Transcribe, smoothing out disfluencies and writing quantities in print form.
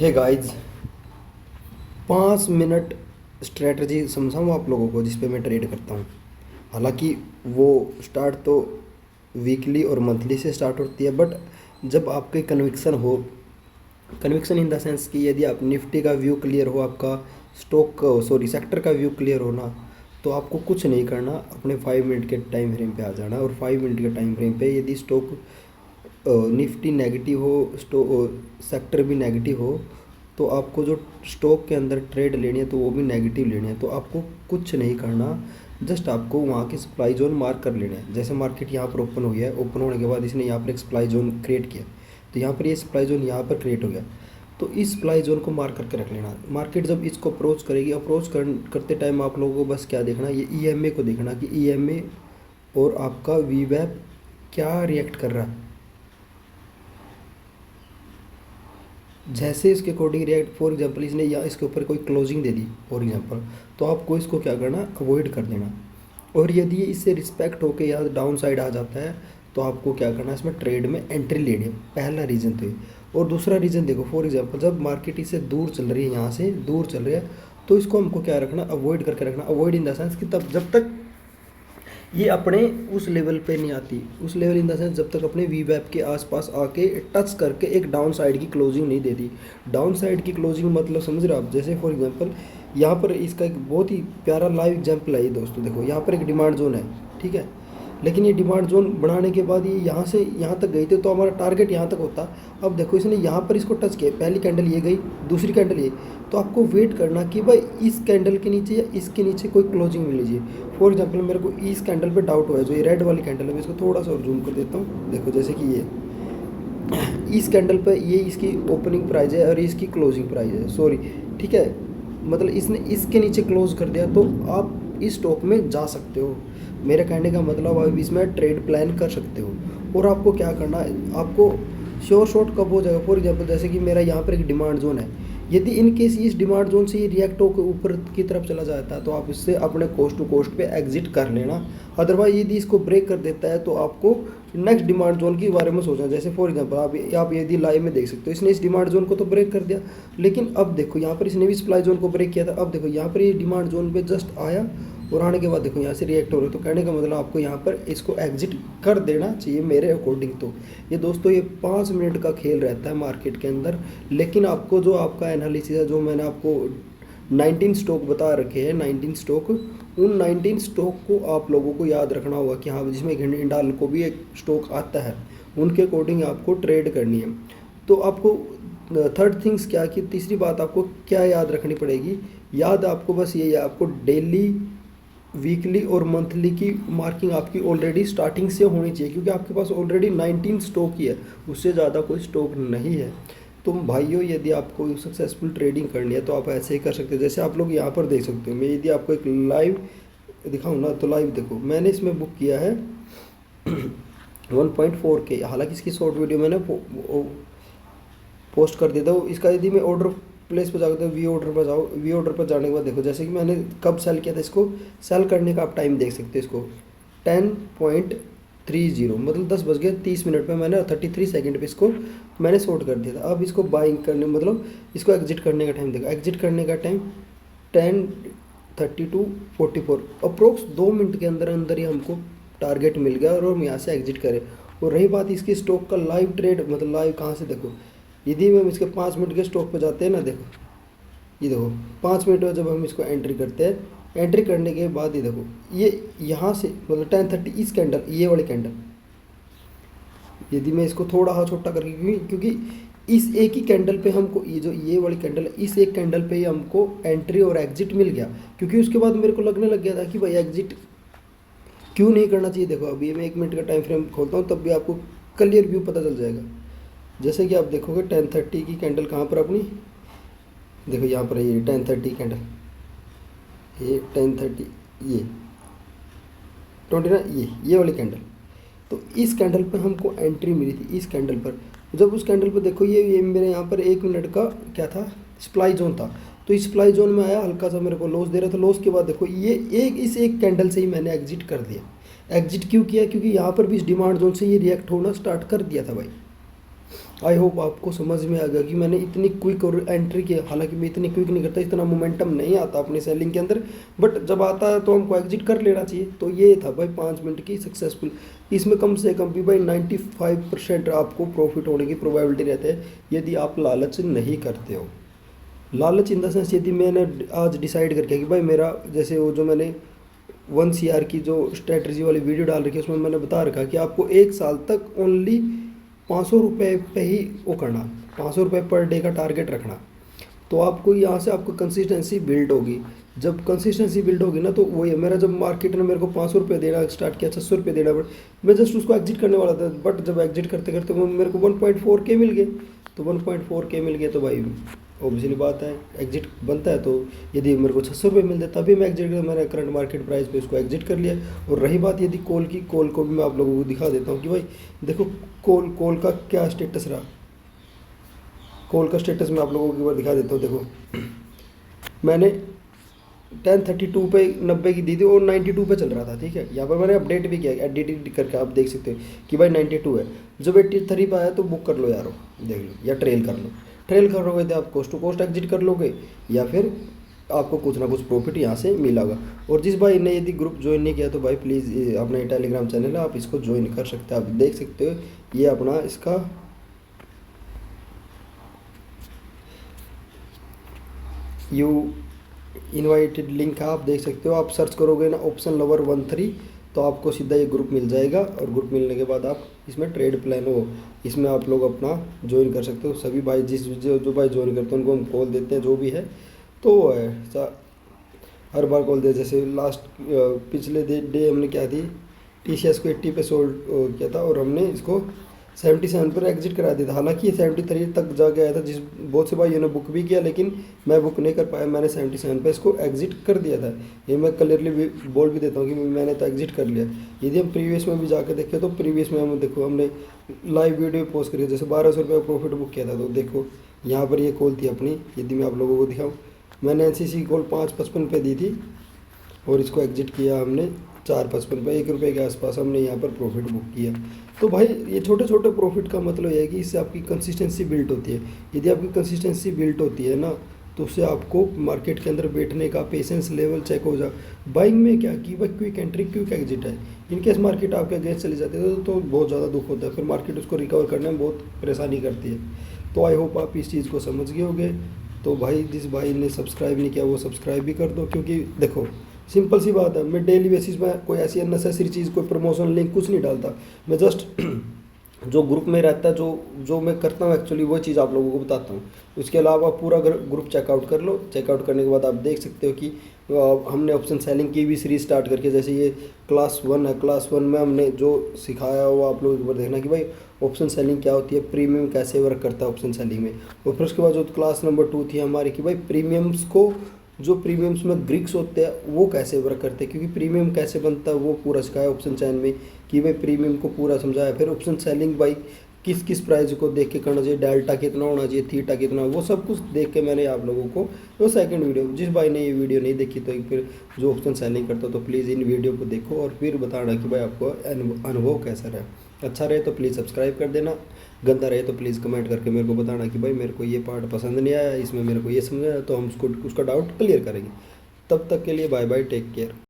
Hey guys, 5 minute strategy समझाऊँ आप लोगों को जिस पे मैं ट्रेड करता हूँ। हालांकि वो स्टार्ट तो वीकली और मंथली से स्टार्ट होती है, बट जब आपके कन्विक्शन हो, कन्विक्शन इन द सेंस कि यदि आप निफ्टी का व्यू क्लियर हो, आपका स्टॉक सॉरी सेक्टर का व्यू क्लियर हो ना, तो आपको कुछ नहीं करना, अपने 5 मिनट के टाइम फ्रेम पे आ जाना। और 5 मिनट के टाइम फ्रेम पे यदि स्टॉक निफ्टी नेगेटिव हो, सेक्टर भी नेगेटिव हो, तो आपको जो स्टॉक के अंदर ट्रेड लेनी है तो वो भी नेगेटिव लेनी है। तो आपको कुछ नहीं करना, जस्ट आपको वहाँ की सप्लाई जोन मार्क कर लेना है। जैसे मार्केट यहाँ पर ओपन हुई है, ओपन होने के बाद इसने यहाँ पर एक सप्लाई जोन क्रिएट किया, तो यहाँ पर ये सप्लाई जोन यहाँ पर क्रिएट हो गया, तो इस सप्लाई जोन को मार्क करके रख लेना। मार्केट जब इसको अप्रोच करेगी, करते टाइम आप लोगों को बस क्या देखना, ये ईएमए को देखना कि ईएमए और आपका वीवैप क्या रिएक्ट कर रहा है। जैसे इसके अकॉर्डिंग रिएक्ट, फॉर एग्जांपल इसने या इसके ऊपर कोई closing they the for example, तो आपको इसको क्या करना, अवॉइड कर देना। और यदि ये इससे रिस्पेक्ट होके या डाउन साइड आ जाता है, तो आपको क्या करना है, इसमें ट्रेड में एंट्री लेनी है। पहला रीज़न तो ये। और दूसरा रीज़न देखो, फॉर एग्जांपल जब मार्केट इससे दूर चल रही है, यहाँ से दूर चल रही है, तो इसको हमको क्या रखना, अवॉइड करके रखना। अवॉइड इन द सेंस कि तब जब तक ये अपने उस लेवल पे नहीं आती, उस लेवल इन द सेंस जब तक अपने वी वैप के आसपास आके टच करके एक डाउन साइड की क्लोजिंग नहीं देती। डाउन साइड की क्लोजिंग मतलब समझ रहे हो आप, जैसे फॉर एग्जांपल यहाँ पर इसका एक बहुत ही प्यारा लाइव एग्जांपल है ये दोस्तों। देखो यहाँ पर एक डिमांड जोन है, ठीक है, लेकिन ये डिमांड जोन बनाने के बाद ये यहाँ से यहाँ तक गई थी, तो हमारा टारगेट यहाँ तक होता। अब देखो इसने यहाँ पर इसको टच किया, पहली कैंडल ये गई, दूसरी कैंडल ये, तो आपको वेट करना कि भाई इस कैंडल के नीचे या इसके नीचे कोई क्लोजिंग मिल लीजिए। फॉर एग्जांपल मेरे को इस कैंडल पे डाउट हुआ है, जो ये रेड वाली कैंडल है, मैं इसको थोड़ा सा और जूम कर देता हूँ। देखो जैसे कि ये इस कैंडल पे ये इसकी ओपनिंग प्राइस है और इसकी क्लोजिंग प्राइस है, सॉरी, ठीक है, मतलब इसने इसके नीचे क्लोज कर दिया, तो आप इस स्टॉक में जा सकते हो। मेरे कहने का मतलब आप इसमें ट्रेड प्लान कर सकते हो। और आपको क्या करना है, आपको श्योर शॉट कब हो जाएगा, फॉर एग्जांपल जैसे कि मेरा यहाँ पर एक डिमांड जोन है, यदि इन केस इस डिमांड जोन से ये रिएक्ट होकर ऊपर की तरफ चला जाता है, तो आप इससे अपने कोस्ट टू कोस्ट पे एग्जिट कर लेना। अदरवाइज यदि इसको ब्रेक कर देता है, तो आपको नेक्स्ट डिमांड जोन के बारे में सोचना। जैसे फॉर एग्जांपल आप यदि लाइव में देख सकते हो, इसने इस डिमांड जोन को तो ब्रेक कर दिया, लेकिन अब देखो यहाँ पर इसने भी सप्लाई जोन को ब्रेक किया था। अब देखो यहाँ पर ये डिमांड जोन पे जस्ट आया और आने के बाद देखो यहाँ से रिएक्ट हो रहे हो, तो कहने का मतलब आपको यहाँ पर इसको एग्जिट कर देना चाहिए मेरे अकॉर्डिंग। तो ये दोस्तों, ये 5 मिनट का खेल रहता है मार्केट के अंदर, लेकिन आपको जो आपका एनालिसिस है, जो मैंने आपको 19 स्टॉक बता रखे हैं, 19 स्टॉक, उन 19 स्टॉक को आप लोगों को याद रखना होगा कि हाँ, जिसमें हिंडाल को भी एक स्टॉक आता है, उनके अकॉर्डिंग आपको ट्रेड करनी है। तो आपको थर्ड थिंग्स क्या, कि तीसरी बात आपको क्या याद रखनी पड़ेगी, याद आपको बस ये है, आपको डेली, वीकली और मंथली की मार्किंग आपकी ऑलरेडी स्टार्टिंग से होनी चाहिए, क्योंकि आपके पास ऑलरेडी 19 स्टॉक ही है, उससे ज़्यादा कोई स्टॉक नहीं है। तो भाइयों, यदि आपको सक्सेसफुल ट्रेडिंग करनी है तो आप ऐसे ही कर सकते हो। जैसे आप लोग यहाँ पर देख सकते हो, मैं यदि आपको एक लाइव दिखाऊँ ना, तो लाइव देखो, मैंने इसमें बुक किया है 1.4K। हालांकि इसकी शॉर्ट वीडियो मैंने पोस्ट कर देता हूँ। इसका यदि मैं ऑर्डर प्लेस पर जाकर वी ऑर्डर पर जाओ, वी ऑर्डर पर जाने के बाद देखो, जैसे कि मैंने कब सेल किया था, इसको सेल करने का आप टाइम देख सकते हो। इसको 10.30 मतलब 10:30 पे मैंने 33 सेकंड पे इसको मैंने शॉर्ट कर दिया था। अब इसको बाइंग करने मतलब इसको एग्जिट करने का टाइम देखो, एग्जिट करने का टाइम 10:32:44, अप्रोक्स 2 मिनट के अंदर अंदर ही हमको टारगेट मिल गया और हम यहाँ से एग्जिट करें। और रही बात इसकी स्टॉक का लाइव ट्रेड, मतलब लाइव कहाँ से देखो, यदि हम इसके 5 मिनट के स्टॉक पर जाते हैं ना, देखो ये देखो 5 मिनट में जब हम इसको एंट्री करते हैं, एंट्री करने के बाद ये देखो, ये यहाँ से मतलब 10:30 इस कैंडल, ये वाली कैंडल, यदि मैं इसको थोड़ा हाँ छोटा करके, क्योंकि इस एक ही कैंडल पे हमको, ये जो ये वाली कैंडल है, इस एक कैंडल पे ही हमको एंट्री और एग्जिट मिल गया। क्योंकि उसके बाद मेरे को लगने लग गया था कि भाई एग्जिट क्यों नहीं करना चाहिए। देखो अभी मैं 1 मिनट का टाइम फ्रेम खोलता हूँ, तब भी आपको क्लियर व्यू पता चल जाएगा। जैसे कि आप देखोगे 10:30 की कैंडल कहाँ पर अपनी, देखो यहाँ पर ये 10:30 कैंडल, ये 10:30, ये 29, ये वाली कैंडल, तो इस कैंडल पर हमको एंट्री मिली थी, इस कैंडल पर। जब उस कैंडल पर देखो, ये मेरे यहाँ पर 1 मिनट का क्या था, सप्लाई जोन था, तो इस सप्लाई जोन में आया, हल्का सा मेरे को लॉस दे रहा था। लॉस के बाद देखो ये इस एक कैंडल से ही मैंने एग्जिट कर दिया। एग्जिट क्यों किया, क्योंकि यहाँ पर भी इस डिमांड जोन से ये रिएक्ट होना स्टार्ट कर दिया था भाई। आई होप आपको समझ में आ गया कि मैंने इतनी क्विक और एंट्री की, हालांकि मैं इतनी क्विक नहीं करता, इतना मोमेंटम नहीं आता अपनी सेलिंग के अंदर, बट जब आता है तो हमको एग्जिट कर लेना चाहिए। तो ये था भाई 5 मिनट की सक्सेसफुल। इसमें कम से कम भी भाई 95% आपको प्रॉफिट होने की प्रोबेबिलिटी रहती है यदि आप लालच नहीं करते हो। लालच इन द सेंस, यदि मैंने आज डिसाइड करके कि भाई मेरा, जैसे वो जो मैंने 1 CR की जो स्ट्रेटजी वाली वीडियो डाल रखी है उसमें मैंने बता रखा कि आपको 1 साल तक ओनली 500 रुपये पे ही वो करना, 500 रुपये पर डे का टारगेट रखना। तो आपको यहाँ से आपको कंसिस्टेंसी बिल्ड होगी। जब कंसिस्टेंसी बिल्ड होगी ना, तो वही है मेरा, जब मार्केट ने मेरे को 500 रुपये देना स्टार्ट किया, 600 रुपये देना, बट मैं जस्ट उसको एग्जिट करने वाला था, बट जब एग्जिट करते करते वो मेरे को 1.4K मिल गए। तो 1.4K मिल गए तो भाई ऑब्वियसली बात है एग्जिट बनता है। तो यदि मेरे को 600 रुपये मिलते तभी मैं एग्जिट कर, मैंने करंट मार्केट प्राइस पे उसको एग्जिट कर लिया। और रही बात यदि कॉल की, कॉल को भी मैं आप लोगों को दिखा देता हूँ कि भाई देखो कॉल का क्या स्टेटस रहा। कॉल का स्टेटस मैं आप लोगों को एक बार दिखा देता हूँ। देखो मैंने 10:32 पे 90 की दी थी और 92 पे चल रहा था, ठीक है। यहाँ पर मैंने अपडेट भी किया, एडिट करके आप देख सकते हो कि भाई 92 है। जब 83 पे आया तो बुक कर लो यारो, देख लो, या ट्रेल कर लो। ट्रेल करोगे तो आप कोस्ट टू कोस्ट एग्जिट कर लोगे, या फिर आपको कुछ ना कुछ प्रॉफिट यहाँ से मिला होगा। और जिस भाई ने यदि ग्रुप ज्वाइन नहीं किया तो भाई प्लीज़ अपना टेलीग्राम चैनल है, आप इसको ज्वाइन कर सकते हैं। आप देख सकते हो ये अपना इसका यू इनवाइटेड लिंक है, आप देख सकते हो। आप सर्च करोगे ना ऑप्शन लवर 13 तो आपको सीधा ये ग्रुप मिल जाएगा। और ग्रुप मिलने के बाद आप इसमें ट्रेड प्लान हो, इसमें आप लोग अपना ज्वाइन कर सकते हो। सभी भाई जो भाई ज्वाइन करते हैं उनको हम कॉल देते हैं, जो भी है तो हर बार कॉल दे। जैसे लास्ट पिछले डे हमने क्या थी, TCS को 80 पे सोल्ड किया था और हमने इसको 77 पर एग्जिट करा दिया था। हालांकि ये 73 तक जा गया था, जिस बहुत से भाइयों ने बुक भी किया, लेकिन मैं बुक नहीं कर पाया। मैंने 77 पे इसको एग्जिट कर दिया था। ये मैं क्लियरली बोल भी देता हूँ कि मैंने तो एग्जिट कर लिया। यदि हम प्रीवियस में भी जाकर देखें तो प्रीवियस में हम देखो हमने लाइव वीडियो पोस्ट करी, जैसे 1200 रुपये प्रॉफिट बुक किया था। तो देखो यहाँ पर ये कॉल थी अपनी, यदि मैं आप लोगों को दिखाऊँ, मैंने NCC कॉल 5.55 पे दी थी और इसको एग्जिट किया हमने 4.55 पे, 1 रुपये के आसपास हमने यहाँ पर प्रॉफिट बुक किया। तो भाई ये छोटे छोटे प्रॉफिट का मतलब ये है कि इससे आपकी कंसिस्टेंसी बिल्ड होती है। यदि आपकी कंसिस्टेंसी बिल्ड होती है ना, तो उससे आपको मार्केट के अंदर बैठने का पेशेंस लेवल चेक हो जा। बाइंग में क्या कि भाई क्विक एंट्री क्विक एग्जिट है। इनकेस मार्केट आपके अगेंस्ट चली जाती है तो बहुत ज़्यादा दुख होता है, फिर मार्केट उसको रिकवर करने में बहुत परेशानी करती है। तो आई होप आप इस चीज़ को समझ गए होंगे। तो भाई जिस भाई ने सब्सक्राइब नहीं किया वो सब्सक्राइब भी कर दो, क्योंकि देखो सिंपल सी बात है, मैं डेली बेसिस में कोई ऐसी अननेसेसरी चीज़, कोई प्रमोशन लिंक कुछ नहीं डालता। मैं जस्ट जो ग्रुप में रहता है, जो मैं करता हूँ एक्चुअली वो चीज़ आप लोगों को बताता हूँ। उसके अलावा पूरा ग्रुप चेकआउट कर लो। चेकआउट करने के बाद आप देख सकते हो कि हमने ऑप्शन सेलिंग की भी सीरीज स्टार्ट करके, जैसे ये क्लास 1 है, क्लास 1 में हमने जो सिखाया वो आप लोग एक बार देखना कि भाई ऑप्शन सेलिंग क्या होती है, प्रीमियम कैसे वर्क करता है ऑप्शन सेलिंग में। और फिर उसके बाद जो क्लास नंबर 2 थी हमारी कि भाई प्रीमियम्स को, जो प्रीमियम्स में ग्रिक्स होते हैं वो कैसे वर्क करते हैं, क्योंकि प्रीमियम कैसे बनता है वो पूरा सिखाया ऑप्शन चैन में कि भाई प्रीमियम को पूरा समझाया। फिर ऑप्शन सेलिंग भाई किस किस प्राइस को देख के करना चाहिए, डेल्टा कितना होना चाहिए, थीटा कितना, वो सब कुछ देख के मैंने आप लोगों को वो सेकंड वीडियो, जिस भाई ने ये वीडियो नहीं देखी तो फिर जो ऑप्शन सेलिंग करता तो प्लीज़ इन वीडियो को देखो और फिर बताना कि भाई आपको अनुभव कैसा रहा। अच्छा रहे तो प्लीज़ सब्सक्राइब कर देना, गंदा रहे तो प्लीज़ कमेंट करके मेरे को बताना कि भाई मेरे को ये पार्ट पसंद नहीं आया, इसमें मेरे को ये समझ आया, तो हम उसका डाउट क्लियर करेंगे। तब तक के लिए बाय बाय, टेक केयर।